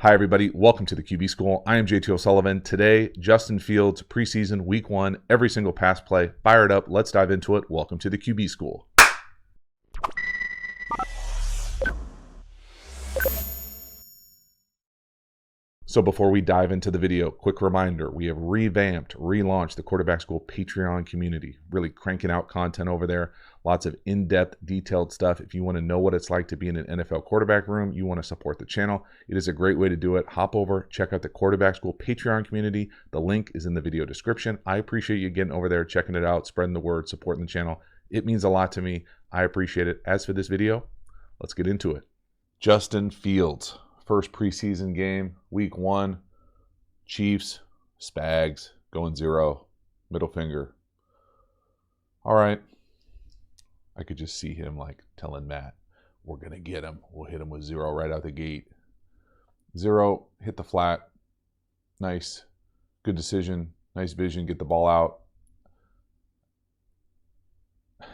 Hi, everybody. Welcome to the QB School. I am JT O'Sullivan. Today, Justin Fields, preseason, week 1, every single pass play. Fire it up. Let's dive into it. Welcome to the QB School. So before we dive into the video, quick reminder, we have relaunched the Quarterback School Patreon community, really cranking out content over there. Lots of in-depth, detailed stuff. If you want to know what it's like to be in an NFL quarterback room, you want to support the channel, it is a great way to do it. Hop over, check out the Quarterback School Patreon community. The link is in the video description. I appreciate you getting over there, checking it out, spreading the word, supporting the channel. It means a lot to me. I appreciate it. As for this video, let's get into it. Justin Fields. First preseason game, week 1, Chiefs, Spags, going 0, middle finger. All right. I could just see him like telling Matt, we're going to get him. We'll hit him with 0 right out the gate. 0, hit the flat. Nice. Good decision. Nice vision. Get the ball out.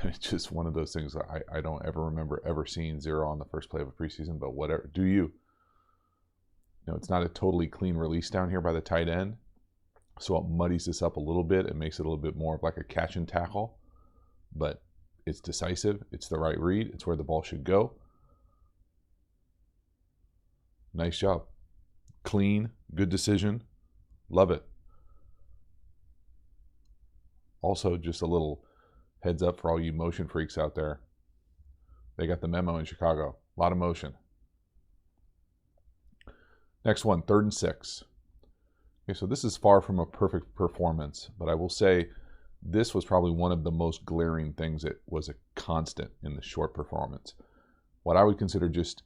It's just one of those things I don't ever remember ever seeing 0 on the first play of a preseason, but whatever. Do you? No, it's not a totally clean release down here by the tight end. So it muddies this up a little bit. It makes it a little bit more of like a catch and tackle. But it's decisive. It's the right read. It's where the ball should go. Nice job. Clean. Good decision. Love it. Also, just a little heads up for all you motion freaks out there. They got the memo in Chicago. A lot of motion. Next one, 3rd and 6. Okay, so this is far from a perfect performance, but I will say this was probably one of the most glaring things that was a constant in the short performance. What I would consider just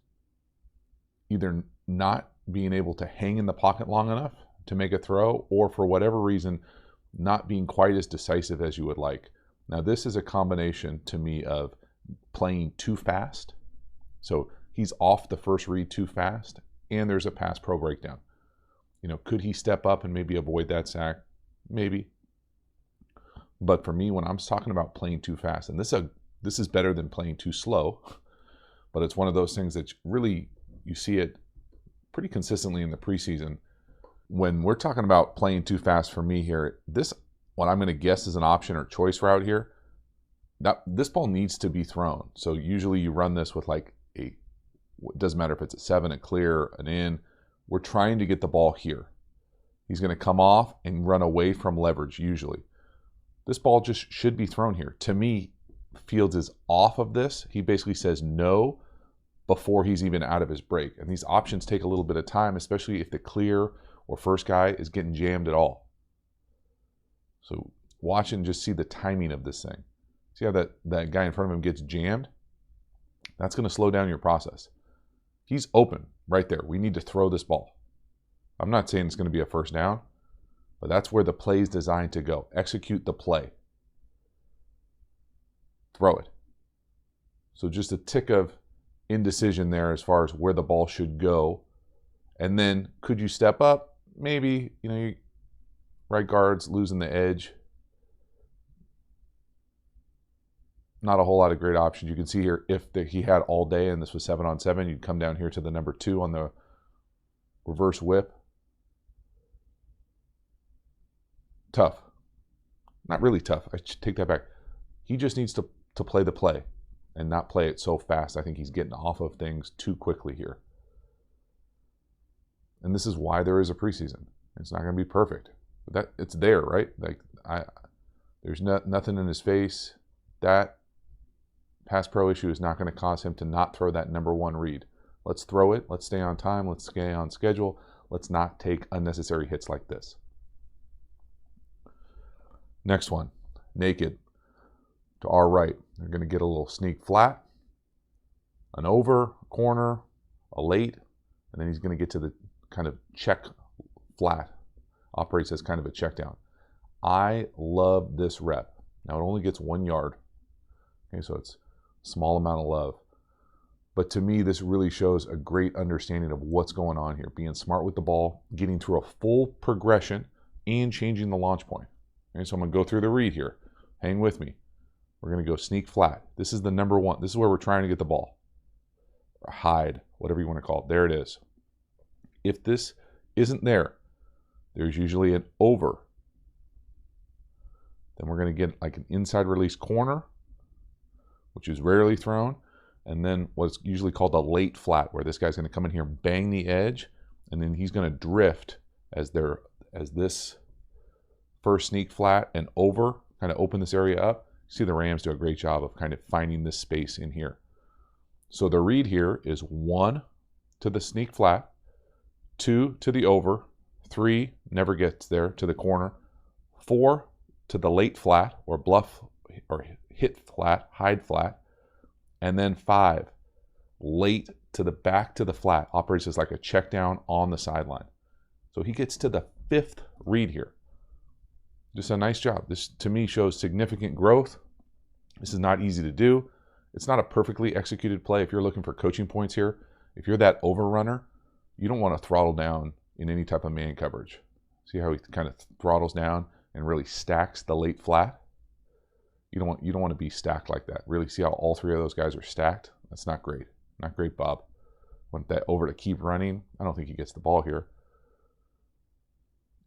either not being able to hang in the pocket long enough to make a throw, or for whatever reason, not being quite as decisive as you would like. Now, this is a combination to me of playing too fast. So he's off the first read too fast, and there's a pass pro breakdown. You know, could he step up and maybe avoid that sack? Maybe. But for me, when I'm talking about playing too fast, and this is better than playing too slow, but it's one of those things that really, you see it pretty consistently in the preseason. When we're talking about playing too fast for me here, what I'm going to guess is an option or choice route here. Now, this ball needs to be thrown. So usually you run this with like it doesn't matter if it's a 7, a clear, an in. We're trying to get the ball here. He's going to come off and run away from leverage usually. This ball just should be thrown here. To me, Fields is off of this. He basically says no before he's even out of his break. And these options take a little bit of time, especially if the clear or first guy is getting jammed at all. So watch and just see the timing of this thing. See how that guy in front of him gets jammed? That's going to slow down your process. He's open right there. We need to throw this ball. I'm not saying it's going to be a first down, but that's where the play is designed to go. Execute the play. Throw it. So just a tick of indecision there as far as where the ball should go. And then could you step up? Maybe, right guard's losing the edge. Not a whole lot of great options. You can see here, if he had all day and this was 7-on-7, you'd come down here to the number 2 on the reverse whip. Tough. Not really tough. I should take that back. He just needs to play the play and not play it so fast. I think he's getting off of things too quickly here. And this is why there is a preseason. It's not going to be perfect. But it's there, right? Like there's nothing in his face. That pass pro issue is not going to cause him to not throw that number 1 read. Let's throw it. Let's stay on time. Let's stay on schedule. Let's not take unnecessary hits like this. Next one, naked to our right. They're going to get a little sneak flat, an over, corner, a late, and then he's going to get to the kind of check flat. Operates as kind of a check down. I love this rep. Now it only gets 1 yard. Okay, so it's a small amount of love. But to me, this really shows a great understanding of what's going on here. Being smart with the ball, getting through a full progression, and changing the launch point. Okay, so I'm going to go through the read here. Hang with me. We're going to go sneak flat. This is the number 1. This is where we're trying to get the ball. Or hide, whatever you want to call it. There it is. If this isn't there, there's usually an over. Then we're going to get like an inside release corner, which is rarely thrown, and then what's usually called a late flat, where this guy's going to come in here, bang the edge, and then he's going to drift as this first sneak flat and over, kind of open this area up. See, the Rams do a great job of kind of finding this space in here. So the read here is 1 to the sneak flat, 2 to the over, 3 never gets there to the corner, 4 to the late flat or bluff or hit flat, hide flat, and then 5 late to the back to the flat, operates as like a check down on the sideline. So he gets to the 5th read here. Just a nice job. This to me shows significant growth. This is not easy to do. It's not a perfectly executed play. If you're looking for coaching points here, if you're that overrunner, you don't want to throttle down in any type of man coverage. See how he kind of throttles down and really stacks the late flat? You don't want to be stacked like that. Really see how all 3 of those guys are stacked? That's not great. Not great, Bob. Want that over to keep running. I don't think he gets the ball here.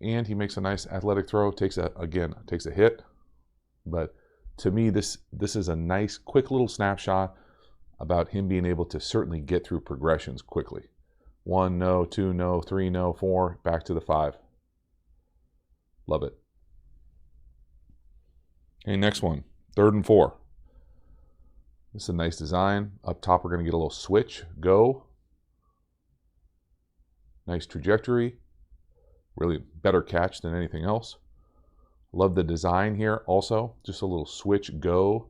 And he makes a nice athletic throw, takes a hit. But to me, this is a nice, quick little snapshot about him being able to certainly get through progressions quickly. 1, no, 2, no, 3, no, 4, back to the 5. Love it. Okay, next one, 3rd and 4. This is a nice design. Up top, we're going to get a little switch, go. Nice trajectory. Really better catch than anything else. Love the design here also. Just a little switch, go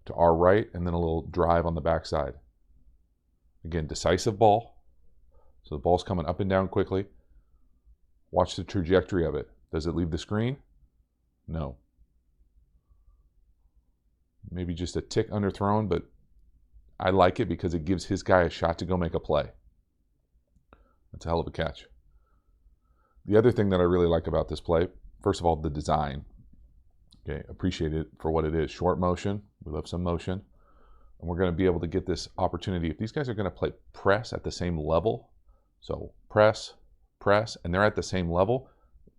to our right, and then a little drive on the backside. Again, decisive ball. So the ball's coming up and down quickly. Watch the trajectory of it. Does it leave the screen? No. Maybe just a tick underthrown, but I like it because it gives his guy a shot to go make a play. That's a hell of a catch. The other thing that I really like about this play, first of all, the design. Okay, appreciate it for what it is. Short motion. We love some motion. And we're going to be able to get this opportunity. If these guys are going to play press at the same level, so press, and they're at the same level,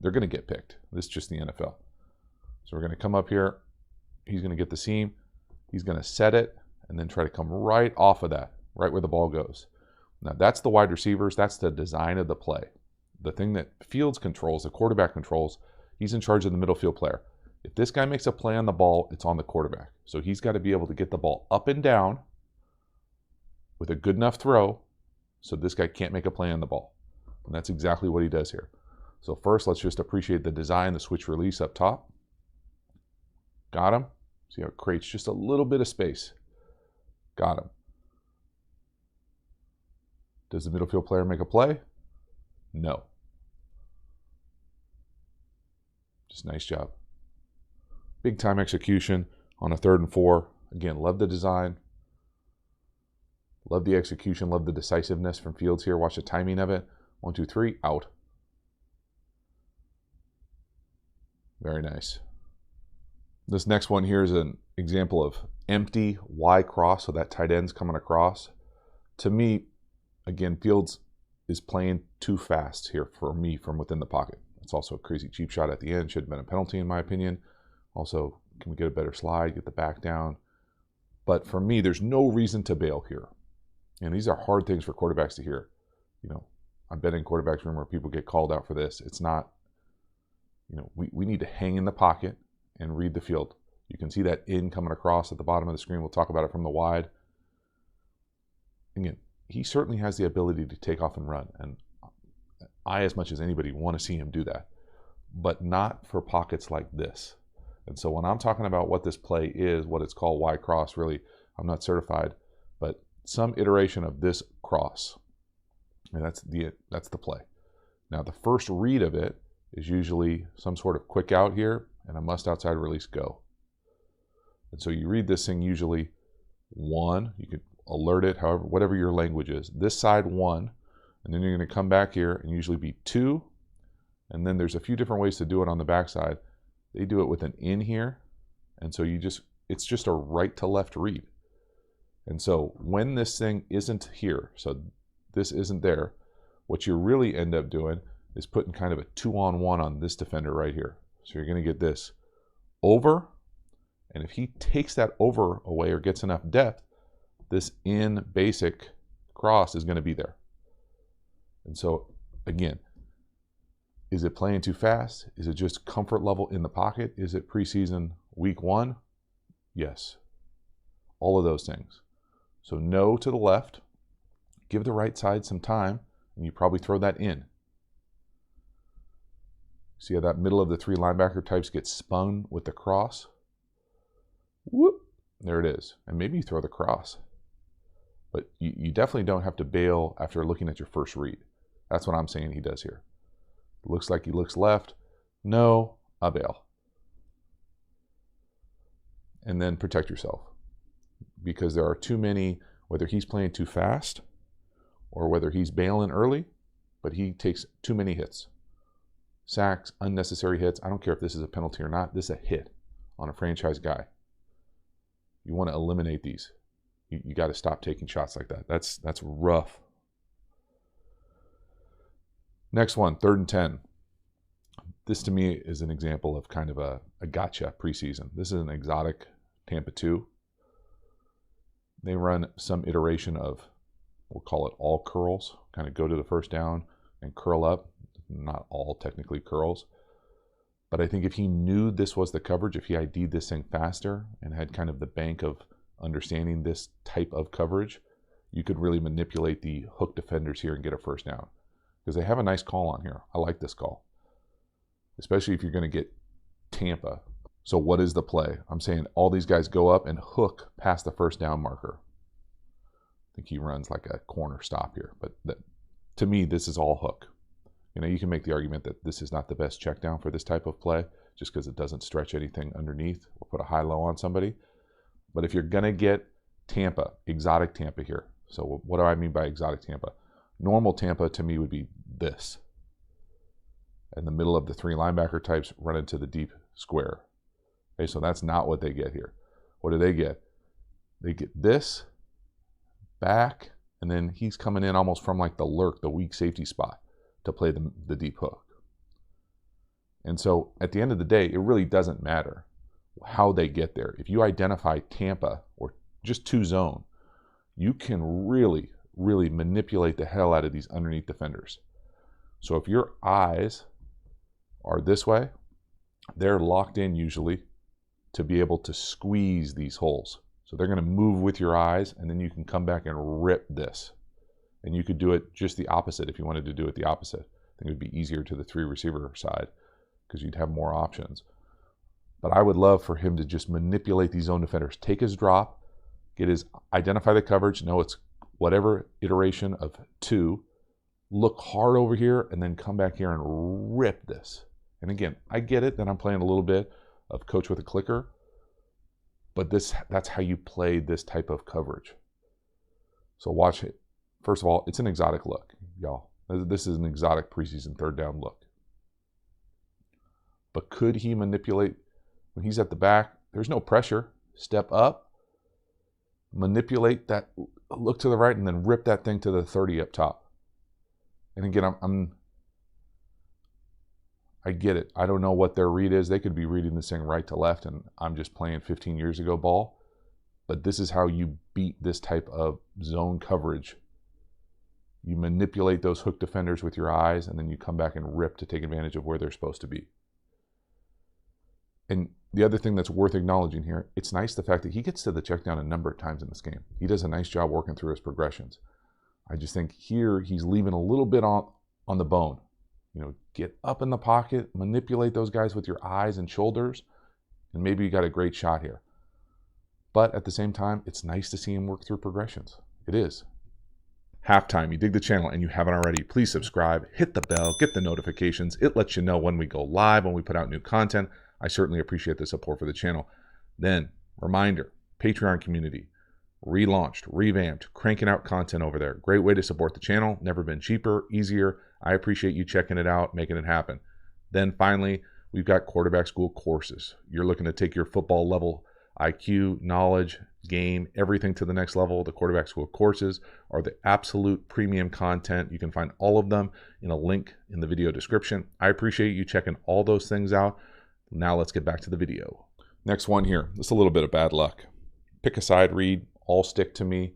they're going to get picked. This is just the NFL. So we're going to come up here. He's going to get the seam. He's going to set it and then try to come right off of that, right where the ball goes. Now, that's the wide receivers. That's the design of the play. The thing that Fields controls, the quarterback controls, he's in charge of the middle field player. If this guy makes a play on the ball, it's on the quarterback. So he's got to be able to get the ball up and down with a good enough throw so this guy can't make a play on the ball. And that's exactly what he does here. So first, let's just appreciate the design, the switch release up top. Got him. See how it creates just a little bit of space. Got him. Does the middle field player make a play? No. Just nice job. Big time execution on a 3rd and 4. Again, love the design. Love the execution. Love the decisiveness from Fields here. Watch the timing of it. 1, 2, 3, out. Very nice. This next one here is an example of empty Y cross, so that tight end's coming across. To me, again, Fields is playing too fast here for me from within the pocket. It's also a crazy cheap shot at the end. Should have been a penalty in my opinion. Also, can we get a better slide, get the back down? But for me, there's no reason to bail here. And these are hard things for quarterbacks to hear. You know, I've been in quarterbacks room where people get called out for this. It's not, you know, we need to hang in the pocket and read the field. You can see that in coming across at the bottom of the screen. We'll talk about it from the wide. Again, he certainly has the ability to take off and run. And I, as much as anybody, want to see him do that. But not for pockets like this. And so when I'm talking about what this play is, what it's called Y cross, really, I'm not certified, but some iteration of this cross. And that's the play. Now, the first read of it is usually some sort of quick out here and a must outside release go. And so you read this thing usually 1, you could alert it, however, whatever your language is. This side 1, and then you're going to come back here and usually be 2, and then there's a few different ways to do it on the backside. They do it with an in here, and so it's just a right to left read. And so when this thing isn't here, so this isn't there, what you really end up doing is putting kind of a 2-on-1 on this defender right here. So you're going to get this over, and if he takes that over away or gets enough depth, this in basic cross is going to be there. And so, again, is it playing too fast? Is it just comfort level in the pocket? Is it preseason week 1? Yes. All of those things. So no to the left. Give the right side some time, and you probably throw that in. See how that middle of the 3 linebacker types gets spun with the cross? Whoop, there it is. And maybe you throw the cross. But you definitely don't have to bail after looking at your first read. That's what I'm saying he does here. Looks like he looks left. No, I bail. And then protect yourself. Because there are too many, whether he's playing too fast or whether he's bailing early, but he takes too many hits. Sacks, unnecessary hits. I don't care if this is a penalty or not. This is a hit on a franchise guy. You want to eliminate these. You got to stop taking shots like that. That's rough. Next one, 3rd and 10. This to me is an example of kind of a gotcha preseason. This is an exotic Tampa 2. They run some iteration of, we'll call it all curls, kind of go to the first down and curl up. Not all technically curls. But I think if he knew this was the coverage, if he ID'd this thing faster and had kind of the bank of understanding this type of coverage, you could really manipulate the hook defenders here and get a first down. Because they have a nice call on here. I like this call. Especially if you're going to get Tampa. So what is the play? I'm saying all these guys go up and hook past the first down marker. I think he runs like a corner stop here. But to me, this is all hook. You know, you can make the argument that this is not the best check down for this type of play just because it doesn't stretch anything underneath or put a high-low on somebody. But if you're going to get Tampa, exotic Tampa here. So what do I mean by exotic Tampa? Normal Tampa to me would be this. And the middle of the 3 linebacker types run into the deep square. Okay, so that's not what they get here. What do they get? They get this, back, and then he's coming in almost from like the lurk, the weak safety spot, to play the deep hook. And so at the end of the day, it really doesn't matter how they get there. If you identify Tampa or just 2 zone, you can really manipulate the hell out of these underneath defenders. So if your eyes are this way, they're locked in usually to be able to squeeze these holes. So they're going to move with your eyes, and then you can come back and rip this. And you could do it just the opposite if you wanted to do it the opposite. I think it would be easier to the 3 receiver side because you'd have more options. But I would love for him to just manipulate these zone defenders. Take his drop, identify the coverage, know it's whatever iteration of 2, look hard over here, and then come back here and rip this. And again, I get it that I'm playing a little bit of coach with a clicker, but that's how you play this type of coverage. So watch it. First of all, it's an exotic look, y'all. This is an exotic preseason 3rd down look. But could he manipulate when he's at the back? There's no pressure. Step up, manipulate that, look to the right, and then rip that thing to the 30 up top. And again, I get it. I don't know what their read is. They could be reading this thing right to left, and I'm just playing 15 years ago ball. But this is how you beat this type of zone coverage. You manipulate those hook defenders with your eyes, and then you come back and rip to take advantage of where they're supposed to be. And the other thing that's worth acknowledging here, it's nice the fact that he gets to the check down a number of times in this game. He does a nice job working through his progressions. I just think here he's leaving a little bit on the bone. You know, get up in the pocket, manipulate those guys with your eyes and shoulders, and maybe you got a great shot here. But at the same time, it's nice to see him work through progressions. It is. Halftime, you dig the channel and you haven't already, please subscribe, hit the bell, get the notifications. It lets you know when we go live, when we put out new content. I certainly appreciate the support for the channel. Then, reminder, Patreon community, relaunched, revamped, cranking out content over there. Great way to support the channel. Never been cheaper, easier. I appreciate you checking it out, making it happen. Then finally, we've got quarterback school courses. You're looking to take your football level IQ, knowledge, game, everything to the next level. The Quarterback School courses are the absolute premium content. You can find all of them in a link in the video description. I appreciate you checking all those things out. Now let's get back to the video. Next one here. This is a little bit of bad luck. Pick a side read, all stick to me.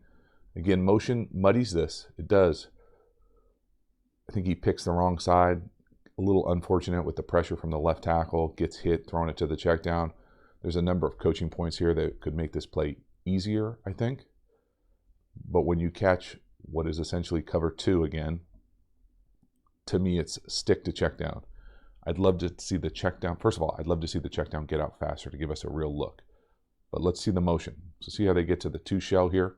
Again, motion muddies this. It does. I think he picks the wrong side. A little unfortunate with the pressure from the left tackle. Gets hit, throwing it to the check down. There's a number of coaching points here that could make this play easier, I think. But when you catch what is essentially cover 2 again, to me it's stick to check down. I'd love to see the check down. First of all, I'd love to see the check down get out faster to give us a real look. But let's see the motion. So see how they get to the 2 shell here?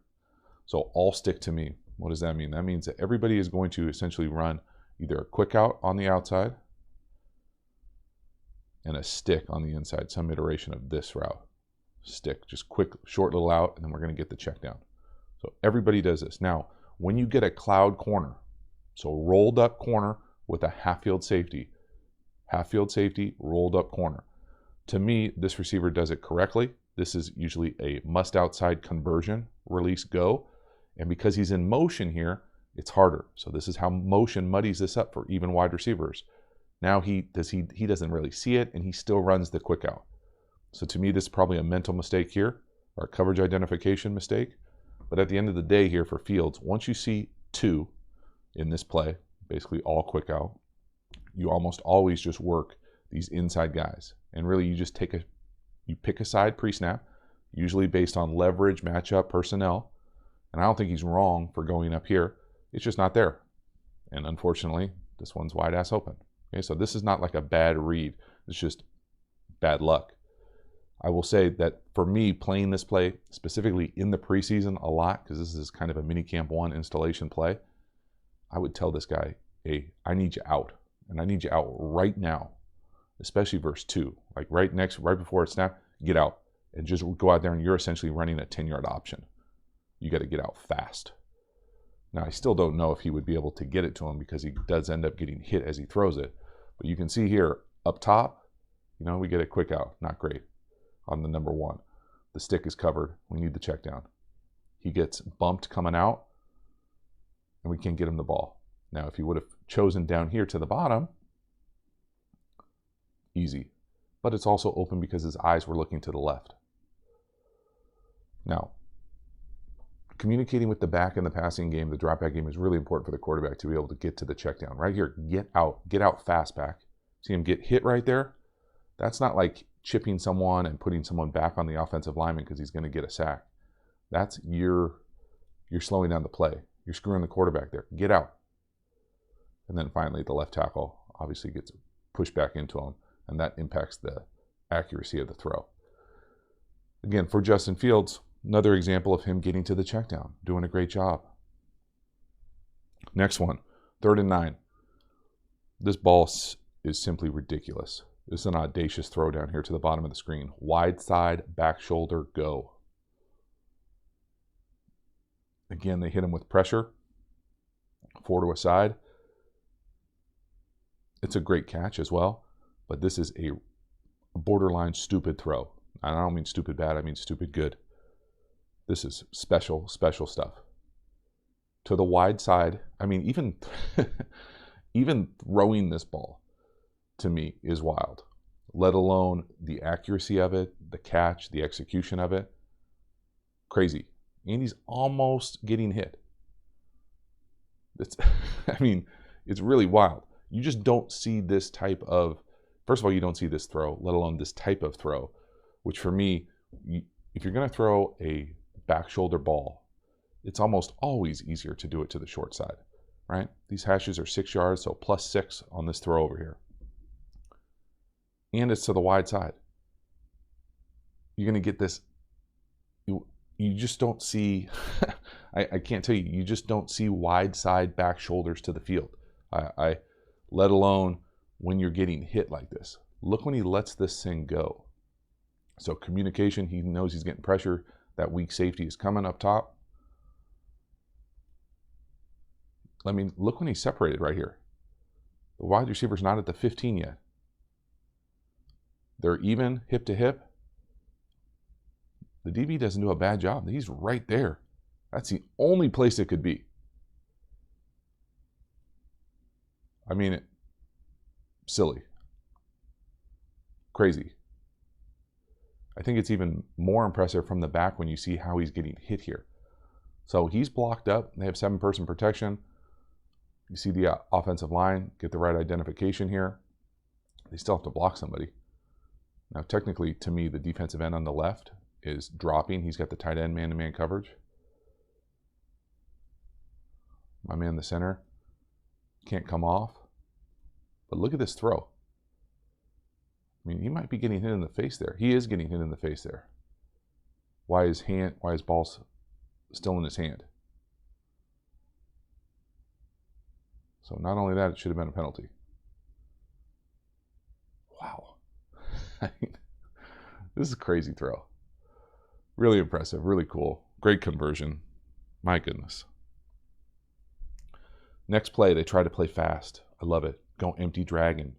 So all stick to me. What does that mean? That means that everybody is going to essentially run either a quick out on the outside and a stick on the inside, some iteration of this route. Stick, just quick, short little out, and then we're going to get the check down. So everybody does this. Now, when you get a cloud corner, so rolled up corner with a half field safety, rolled up corner. To me, this receiver does it correctly. This is usually a must outside conversion, release, go. And because he's in motion here, it's harder. So this is how motion muddies this up for even wide receivers. Now he doesn't really see it, and he still runs the quick out. So to me, this is probably a mental mistake here, or a coverage identification mistake. But at the end of the day here for Fields, once you see 2 in this play, basically all quick out, you almost always just work these inside guys. And really you just pick a side pre-snap, usually based on leverage, matchup, personnel. And I don't think he's wrong for going up here. It's just not there. And unfortunately, this one's wide ass open. Okay, so this is not like a bad read. It's just bad luck. I will say that for me, playing this play, specifically in the preseason a lot, because this is kind of a mini camp 1 installation play, I would tell this guy, hey, I need you out. And I need you out right now, especially verse 2. Like right before it snap, get out. And just go out there and you're essentially running a 10-yard option. You got to get out fast. Now, I still don't know if he would be able to get it to him because he does end up getting hit as he throws it. But you can see here, up top, we get a quick out. Not great on the number 1. The stick is covered. We need the check down. He gets bumped coming out, and we can't get him the ball. Now, if he would have chosen down here to the bottom, easy. But it's also open because his eyes were looking to the left. Now, communicating with the back in the passing game, the drop back game, is really important for the quarterback to be able to get to the check down. Right here, get out fast back. See him get hit right there? That's not like chipping someone and putting someone back on the offensive lineman because he's going to get a sack. That's you're slowing down the play. You're screwing the quarterback there. Get out. And then finally, the left tackle obviously gets pushed back into him, and that impacts the accuracy of the throw. Again, for Justin Fields, another example of him getting to the check down, doing a great job. Next one, 3rd and 9. This ball is simply ridiculous. This is an audacious throw down here to the bottom of the screen. Wide side, back shoulder, go. Again, they hit him with pressure. 4 to a side. It's a great catch as well, but this is a borderline stupid throw. I don't mean stupid bad, I mean stupid good. This is special stuff. To the wide side, I mean, even throwing this ball to me is wild, let alone the accuracy of it, the catch, the execution of it. Crazy. And he's almost getting hit. It's really wild. You just don't see this type of, first of all, you don't see this throw, let alone this type of throw, which for me, if you're going to throw a back shoulder ball, it's almost always easier to do it to the short side, right? These hashes are 6 yards, so +6 on this throw over here. And it's to the wide side. You're going to get this, you just don't see, I can't tell you, you just don't see wide side back shoulders to the field. Let alone when you're getting hit like this. Look when he lets this thing go. So communication, he knows he's getting pressure. That weak safety is coming up top. I mean, look when he's separated right here. The wide receiver's not at the 15 yet. They're even hip to hip. the DB doesn't do a bad job. He's right there. That's the only place it could be. I mean, silly. Crazy. I think it's even more impressive from the back when you see how he's getting hit here. So he's blocked up. They have 7-person protection. You see the offensive line, get the right identification here. They still have to block somebody. Now, technically, to me, the defensive end on the left is dropping. He's got the tight end man-to-man coverage. My man in the center can't come off. But look at this throw. I mean, he might be getting hit in the face there. He is getting hit in the face there. Why his ball's still in his hand? So not only that, it should have been a penalty. Wow. This is a crazy throw. Really impressive, really cool. Great conversion. My goodness. Next play, they try to play fast. I love it. Go empty dragon.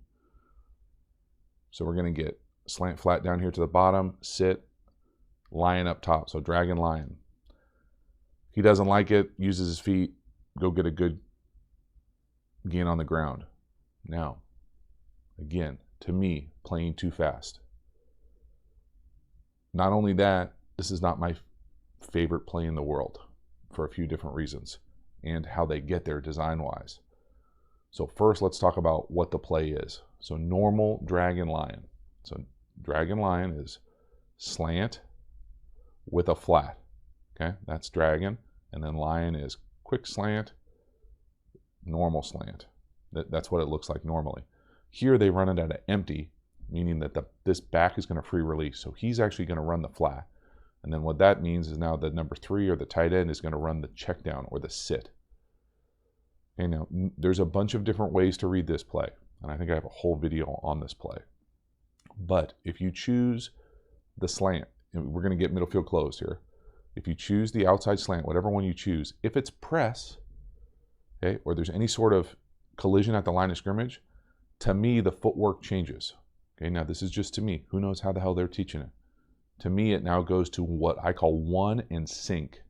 So we're going to get slant flat down here to the bottom, sit, lion up top. So dragon, lion. If he doesn't like it, uses his feet, go get a good gain on the ground. Now, again, to me, playing too fast. Not only that, this is not my favorite play in the world for a few different reasons and how they get there design-wise. So first, let's talk about what the play is. So normal dragon lion. So dragon lion is slant with a flat. Okay, that's dragon. And then lion is quick slant, normal slant. That's what it looks like normally. Here they run it at an empty, meaning that this back is going to free release. So he's actually going to run the flat. And then what that means is now the number 3 or the tight end is going to run the check down or the sit. And now there's a bunch of different ways to read this play. And I think I have a whole video on this play. But if you choose the slant, and we're going to get middle field closed here. If you choose the outside slant, whatever one you choose, if it's press, okay, or there's any sort of collision at the line of scrimmage, to me, the footwork changes. Okay, now this is just to me. Who knows how the hell they're teaching it? To me, it now goes to what I call one and sink.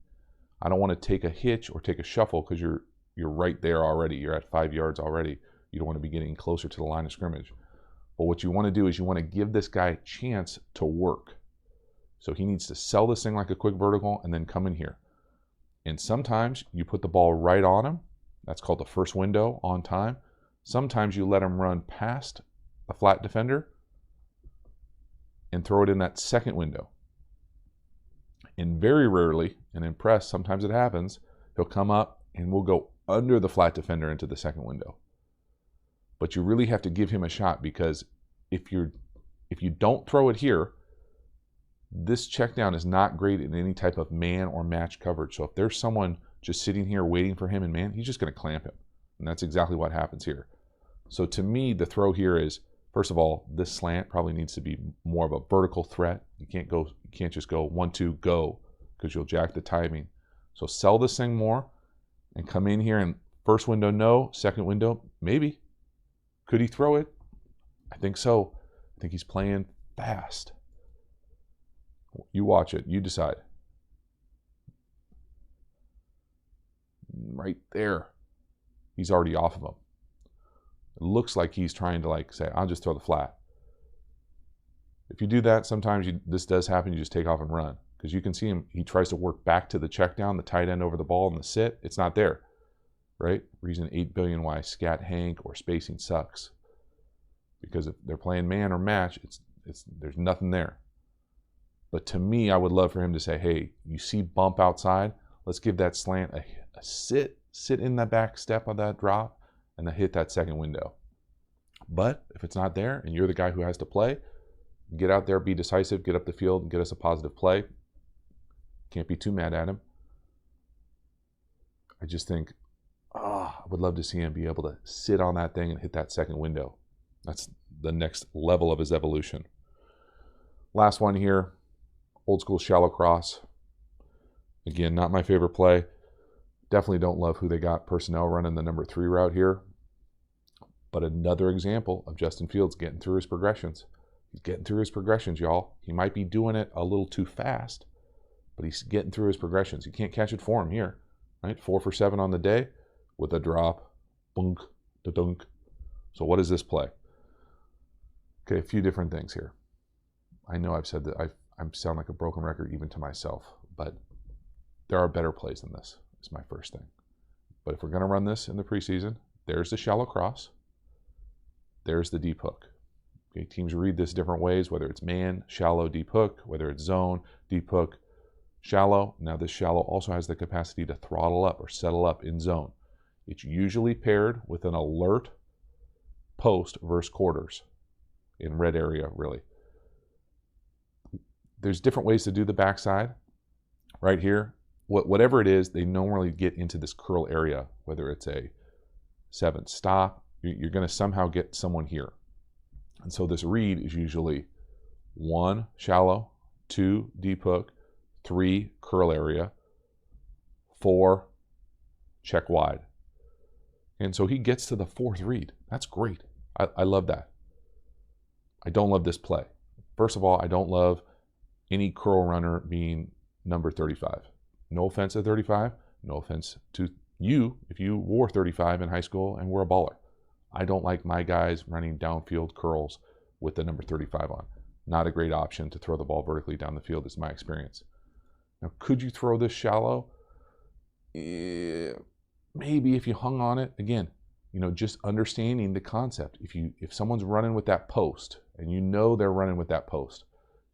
I don't want to take a hitch or take a shuffle because you're right there already. You're at 5 yards already. You don't want to be getting closer to the line of scrimmage. But what you want to do is you want to give this guy a chance to work. So he needs to sell this thing like a quick vertical and then come in here. And sometimes you put the ball right on him. That's called the first window on time. Sometimes you let him run past a flat defender and throw it in that second window. And very rarely, and in press, sometimes it happens, he'll come up and we'll go under the flat defender into the second window. But you really have to give him a shot, because if you don't throw it here, this check down is not great in any type of man or match coverage. So if there's someone just sitting here waiting for him in man, he's just going to clamp him. And that's exactly what happens here. So to me, the throw here is, first of all, this slant probably needs to be more of a vertical threat. You can't just go 1, 2, go, because you'll jack the timing. So sell this thing more and come in here, and first window, no. Second window, maybe. Could he throw it? I think so. I think he's playing fast. You watch it. You decide. Right there. He's already off of him. It looks like he's trying to say, I'll just throw the flat. If you do that, sometimes this does happen. You just take off and run. Because you can see him. He tries to work back to the check down, the tight end over the ball, and the sit. It's not there. Right? Reason 8 billion why scat hank or spacing sucks. Because if they're playing man or match, there's nothing there. But to me, I would love for him to say, hey, you see bump outside? Let's give that slant a sit in that back step of that drop, and then hit that second window. But if it's not there, and you're the guy who has to play, get out there, be decisive, get up the field, and get us a positive play. Can't be too mad at him. I just think, I would love to see him be able to sit on that thing and hit that second window. That's the next level of his evolution. Last one here, old school shallow cross. Again, not my favorite play. Definitely don't love who they got personnel running the number 3 route here. But another example of Justin Fields getting through his progressions. He's getting through his progressions, y'all. He might be doing it a little too fast, but he's getting through his progressions. You can't catch it for him here, right? 4 for 7 on the day with a drop, bunk, da-dunk. So what is this play? Okay, a few different things here. I know I've said that I sound like a broken record even to myself, but there are better plays than this, is my first thing. But if we're going to run this in the preseason, there's the shallow cross, there's the deep hook. Okay, teams read this different ways, whether it's man, shallow, deep hook, whether it's zone, deep hook, shallow. Now this shallow also has the capacity to throttle up or settle up in zone. It's usually paired with an alert post versus quarters in red area, really. There's different ways to do the backside. Right here, whatever it is, they normally get into this curl area, whether it's a 7 stop, you're going to somehow get someone here. And so this read is usually 1 shallow, 2 deep hook, 3 curl area, 4 check wide. And so he gets to the 4th read. That's great. I love that. I don't love this play. First of all, I don't love any curl runner being number 35. No offense to 35. No offense to you if you wore 35 in high school and were a baller. I don't like my guys running downfield curls with the number 35 on. Not a great option to throw the ball vertically down the field is my experience. Now, could you throw this shallow? Maybe if you hung on it. Again, just understanding the concept. If someone's running with that post and you know they're running with that post,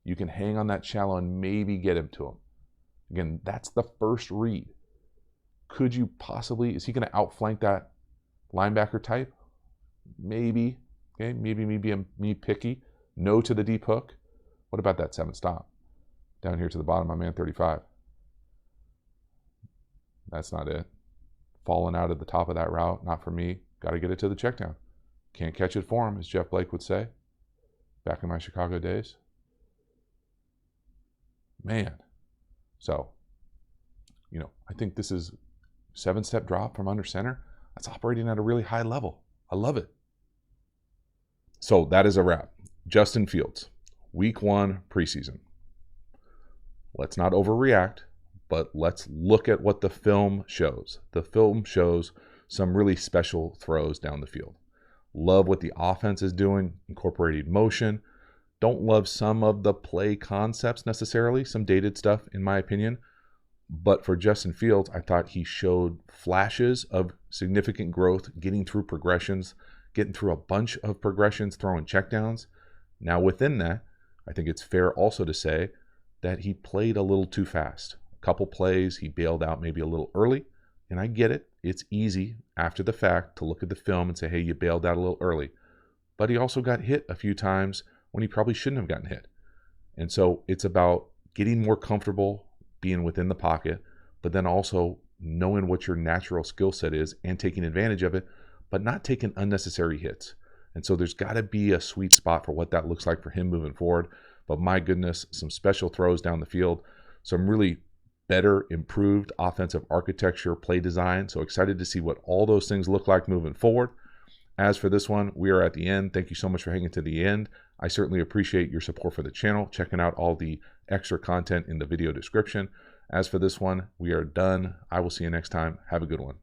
you can hang on that shallow and maybe get him to him. Again, that's the first read. Could you possibly, is he going to outflank that linebacker type? Maybe. Okay, maybe me picky. No to the deep hook. What about that 7 stop? Down here to the bottom, my man 35. That's not it. Falling out at the top of that route, not for me. Got to get it to the check down. Can't catch it for him, as Jeff Blake would say back in my Chicago days. Man. So, I think this is 7-step drop from under center. That's operating at a really high level. I love it. So that is a wrap. Justin Fields, week 1 preseason. Let's not overreact, but let's look at what the film shows. The film shows some really special throws down the field. Love what the offense is doing, incorporating motion. Don't love some of the play concepts necessarily, some dated stuff in my opinion. But for Justin Fields, I thought he showed flashes of significant growth, getting through progressions, getting through a bunch of progressions, throwing checkdowns. Now within that, I think it's fair also to say that he played a little too fast. A couple plays, he bailed out maybe a little early, and I get it. It's easy after the fact to look at the film and say, hey, you bailed out a little early. But he also got hit a few times when he probably shouldn't have gotten hit. And so it's about getting more comfortable being within the pocket, but then also knowing what your natural skill set is and taking advantage of it, but not taking unnecessary hits. And so there's got to be a sweet spot for what that looks like for him moving forward. But my goodness, some special throws down the field, some really better, improved offensive architecture, play design. So excited to see what all those things look like moving forward. As for this one, we are at the end. Thank you so much for hanging to the end. I certainly appreciate your support for the channel, checking out all the extra content in the video description. As for this one, we are done. I will see you next time. Have a good one.